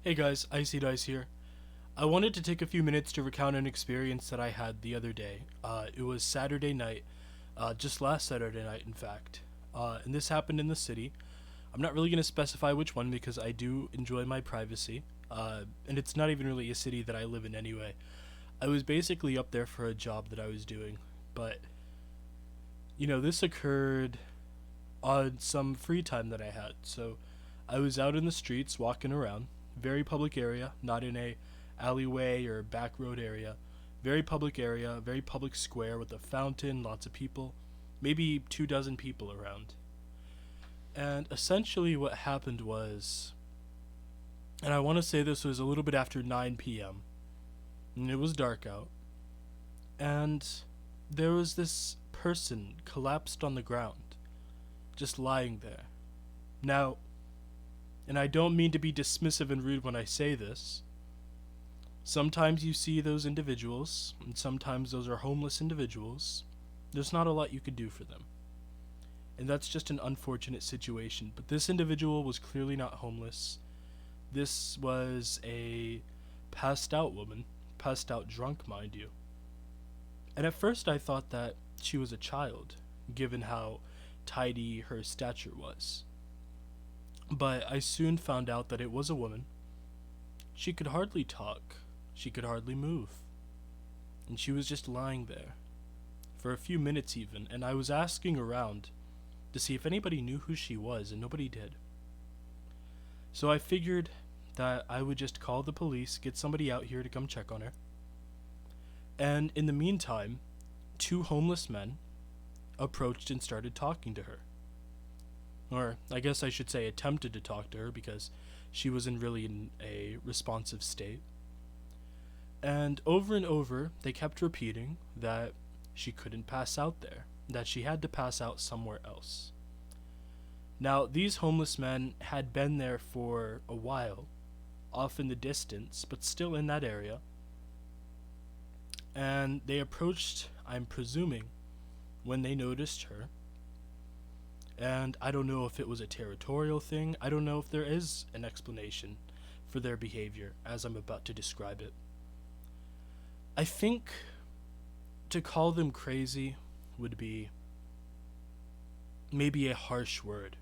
Hey guys, Icy Dice here. I wanted to take a few minutes to recount an experience that I had the other day. It was Saturday night, just last Saturday night, in fact. And this happened in the city. I'm not really going to specify which one because I do enjoy my privacy. And it's not even really a city that I live in anyway. I was basically up there for a job that I was doing. But, this occurred on some free time that I had. So I was out in the streets walking around, very public area, not in a alleyway or back road area. Very public area, very public square with a fountain, lots of people, maybe 2 dozen people around. And essentially what happened was, and I want to say this was a little bit after 9 p.m., and it was dark out, and there was this person collapsed on the ground, just lying there. Now, and I don't mean to be dismissive and rude when I say this, sometimes you see those individuals, and sometimes those are homeless individuals. There's not a lot you could do for them. And that's just an unfortunate situation. But this individual was clearly not homeless. This was a passed out woman, passed out drunk, mind you. And at first I thought that she was a child, given how tidy her stature was. But I soon found out that it was a woman. She could hardly talk. She could hardly move. And she was just lying there. For a few minutes even, and I was asking around to see if anybody knew who she was, and nobody did. So I figured that I would just call the police, get somebody out here to come check on her. And in the meantime, two homeless men approached and started talking to her. Or I guess I should say attempted to talk to her because she was in a responsive state. And over, they kept repeating that she couldn't pass out there, that she had to pass out somewhere else. Now, these homeless men had been there for a while, off in the distance, but still in that area. And they approached, I'm presuming, when they noticed her. And I don't know if it was a territorial thing. I don't know if there is an explanation for their behavior as I'm about to describe it. I think to call them crazy would be maybe a harsh word.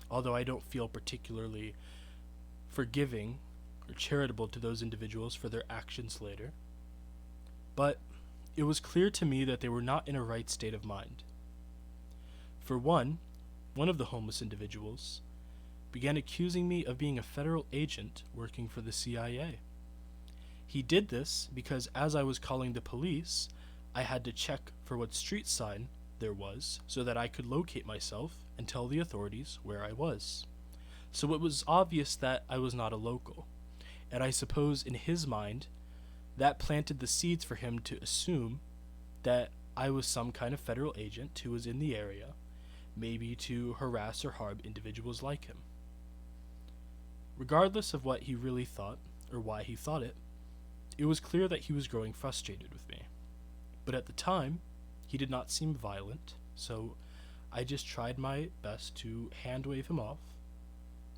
Although I don't feel particularly forgiving or charitable to those individuals for their actions later. But it was clear to me that they were not in a right state of mind. For one of the homeless individuals began accusing me of being a federal agent working for the CIA. He did this because as I was calling the police, I had to check for what street sign there was so that I could locate myself and tell the authorities where I was. So it was obvious that I was not a local, and I suppose in his mind, that planted the seeds for him to assume that I was some kind of federal agent who was in the area, maybe to harass or harm individuals like him. Regardless of what he really thought, or why he thought it was clear that he was growing frustrated with me. But at the time, he did not seem violent, so I just tried my best to hand wave him off.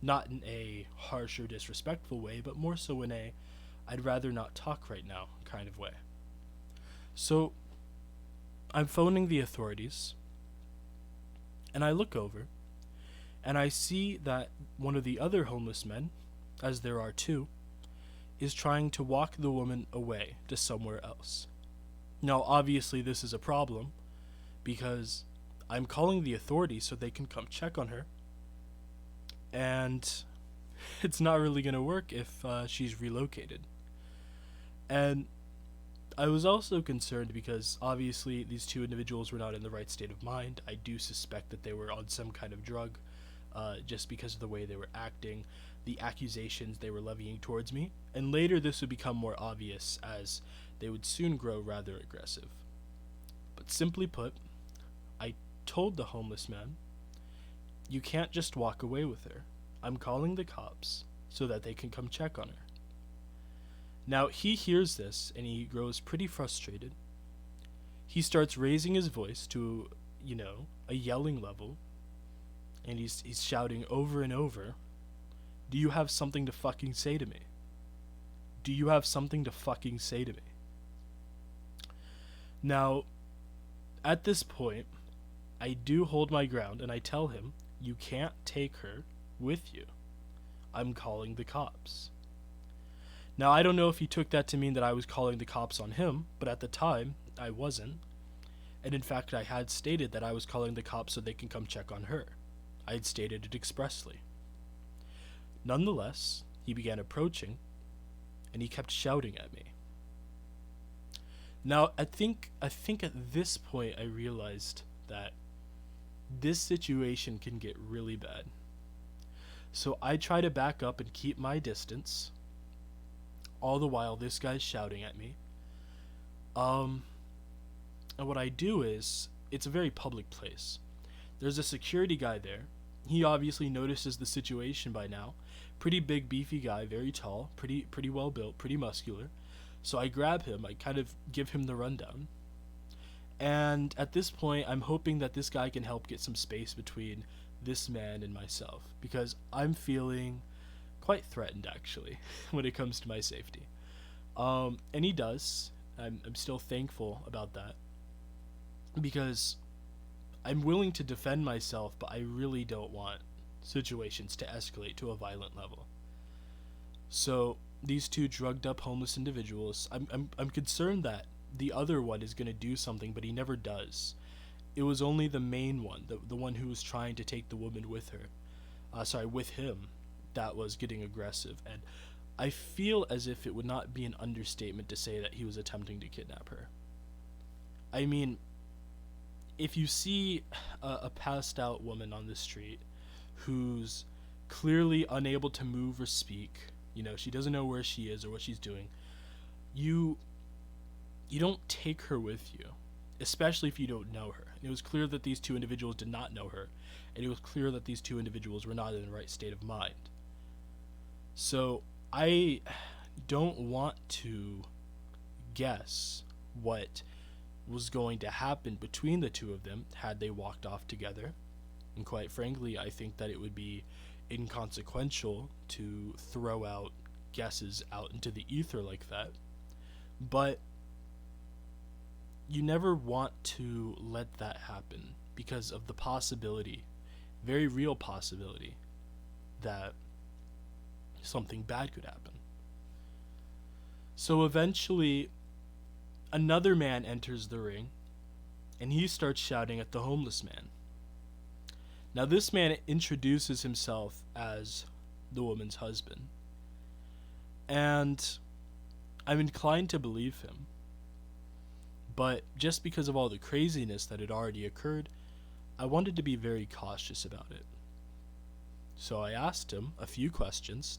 Not in a harsh or disrespectful way, but more so in a I'd rather not talk right now kind of way. So I'm phoning the authorities, and I look over, and I see that one of the other homeless men, as there are two, is trying to walk the woman away to somewhere else. Now, obviously, this is a problem, because I'm calling the authorities so they can come check on her, and it's not really going to work if she's relocated. And I was also concerned because obviously these two individuals were not in the right state of mind. I do suspect that they were on some kind of drug, just because of the way they were acting, the accusations they were levying towards me, and later this would become more obvious as they would soon grow rather aggressive. But simply put, I told the homeless man, you can't just walk away with her. I'm calling the cops so that they can come check on her. Now, he hears this, and he grows pretty frustrated. He starts raising his voice to, a yelling level, and he's shouting over and over, Do you have something to fucking say to me? Do you have something to fucking say to me? Now, at this point, I do hold my ground and I tell him, you can't take her with you. I'm calling the cops. Now, I don't know if he took that to mean that I was calling the cops on him, but at the time, I wasn't. And in fact, I had stated that I was calling the cops so they can come check on her. I had stated it expressly. Nonetheless, he began approaching, and he kept shouting at me. Now, I think at this point I realized that this situation can get really bad. So I try to back up and keep my distance. All the while, this guy's shouting at me. And what I do is, it's a very public place. There's a security guy there. He obviously notices the situation by now. Pretty big, beefy guy, very tall, pretty well built, pretty muscular. So I grab him, I kind of give him the rundown. And at this point, I'm hoping that this guy can help get some space between this man and myself, because I'm feeling quite threatened, actually, when it comes to my safety. And he does. I'm still thankful about that, because I'm willing to defend myself, but I really don't want situations to escalate to a violent level. So these two drugged up homeless individuals, I'm concerned that the other one is going to do something, but he never does. It was only the main one, the one who was trying to take the woman with her, with him, that was getting aggressive. And I feel as if it would not be an understatement to say that he was attempting to kidnap her. I mean, if you see a passed out woman on the street who's clearly unable to move or speak, she doesn't know where she is or what she's doing, you don't take her with you, especially if you don't know her. And it was clear that these two individuals did not know her, and it was clear that these two individuals were not in the right state of mind. So I don't want to guess what was going to happen between the two of them had they walked off together. And quite frankly, I think that it would be inconsequential to throw out guesses out into the ether like that. But you never want to let that happen because of the possibility, very real possibility, that something bad could happen. So eventually, another man enters the ring, and he starts shouting at the homeless man. Now, this man introduces himself as the woman's husband, and I'm inclined to believe him. But just because of all the craziness that had already occurred, I wanted to be very cautious about it. So I asked him a few questions,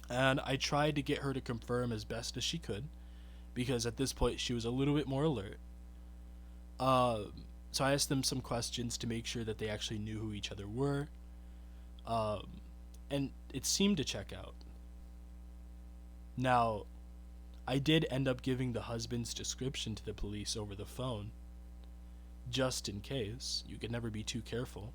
and I tried to get her to confirm as best as she could, because at this point she was a little bit more alert. So I asked them some questions to make sure that they actually knew who each other were, and it seemed to check out. Now, I did end up giving the husband's description to the police over the phone, just in case. You could never be too careful.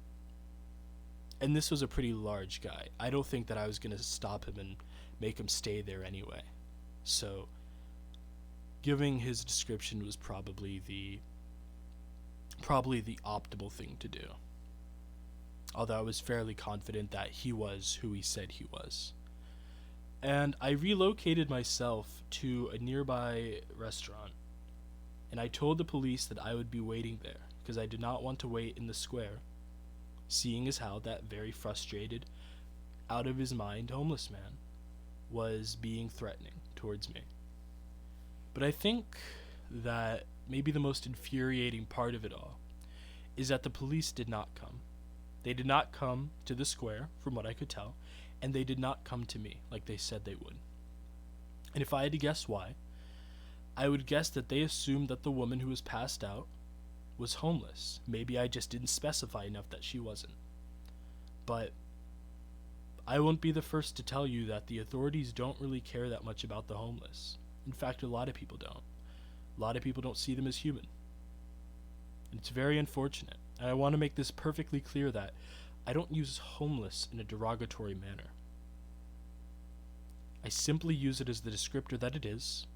And this was a pretty large guy. I don't think that I was going to stop him and make him stay there anyway. So, giving his description was probably the optimal thing to do. Although I was fairly confident that he was who he said he was. And I relocated myself to a nearby restaurant. And I told the police that I would be waiting there, because I did not want to wait in the square, seeing as how that very frustrated, out of his mind homeless man was being threatening towards me. But I think that maybe the most infuriating part of it all is that the police did not come. They did not come to the square, from what I could tell, and they did not come to me like they said they would. And if I had to guess why, I would guess that they assumed that the woman who was passed out was homeless. Maybe I just didn't specify enough that she wasn't. But I won't be the first to tell you that the authorities don't really care that much about the homeless. In fact, a lot of people don't. A lot of people don't see them as human. And it's very unfortunate. And I want to make this perfectly clear that I don't use homeless in a derogatory manner. I simply use it as the descriptor that it is,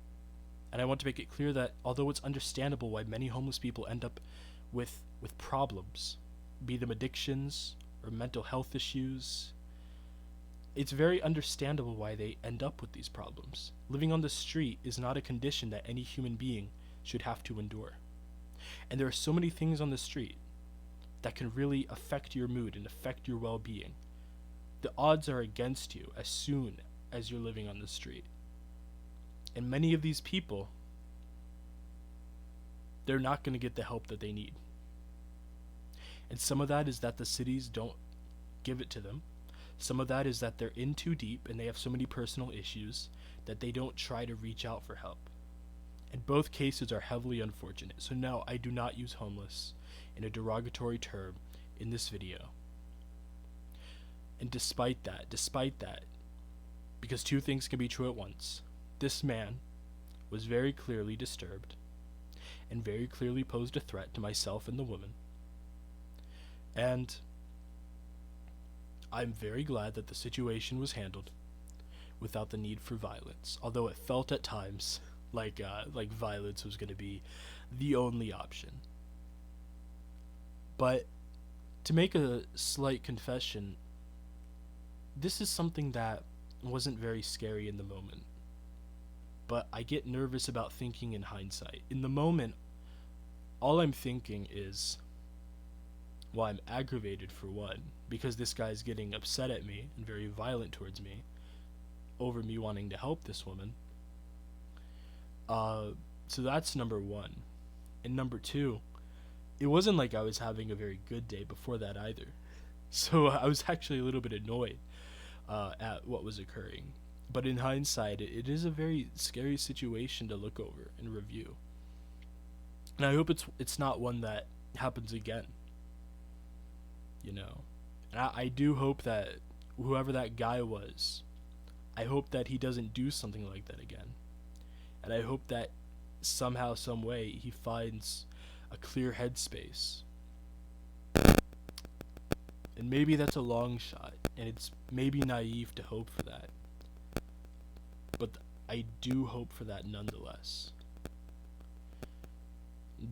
and I want to make it clear that although it's understandable why many homeless people end up with problems, be them addictions or mental health issues, it's very understandable why they end up with these problems. Living on the street is not a condition that any human being should have to endure. And there are so many things on the street that can really affect your mood and affect your well being. The odds are against you as soon as you're living on the street. And many of these people, they're not going to get the help that they need. And some of that is that the cities don't give it to them. Some of that is that they're in too deep and they have so many personal issues that they don't try to reach out for help. And both cases are heavily unfortunate. So no, I do not use homeless in a derogatory term in this video. And despite that, because two things can be true at once, this man was very clearly disturbed and very clearly posed a threat to myself and the woman. And I'm very glad that the situation was handled without the need for violence, although it felt at times like violence was going to be the only option. But to make a slight confession, this is something that wasn't very scary in the moment, but I get nervous about thinking in hindsight. In the moment, all I'm thinking is, well, I'm aggravated for one, because this guy's getting upset at me and very violent towards me over me wanting to help this woman. So that's number one. And number two, it wasn't like I was having a very good day before that either. So I was actually a little bit annoyed at what was occurring. But in hindsight, it is a very scary situation to look over and review. And I hope it's not one that happens again. You know, and I do hope that whoever that guy was, I hope that he doesn't do something like that again. And I hope that somehow, some way, he finds a clear headspace. And maybe that's a long shot, and it's maybe naive to hope for that. But I do hope for that nonetheless.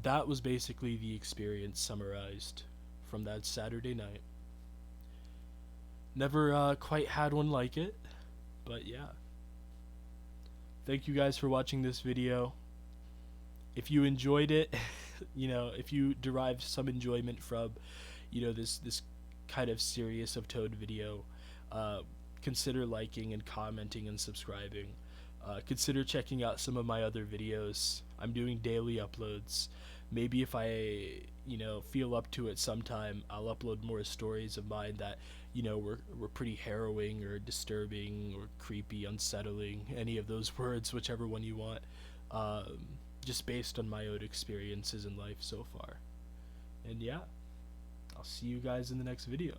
That was basically the experience summarized from that Saturday night. Never quite had one like it, but yeah. Thank you guys for watching this video. If you enjoyed it, if you derived some enjoyment from, this kind of serious of tone video, consider liking and commenting and subscribing. Consider checking out some of my other videos. I'm doing daily uploads. Maybe if I, feel up to it sometime, I'll upload more stories of mine that, were pretty harrowing or disturbing or creepy, unsettling, any of those words, whichever one you want, just based on my own experiences in life so far. And yeah, I'll see you guys in the next video.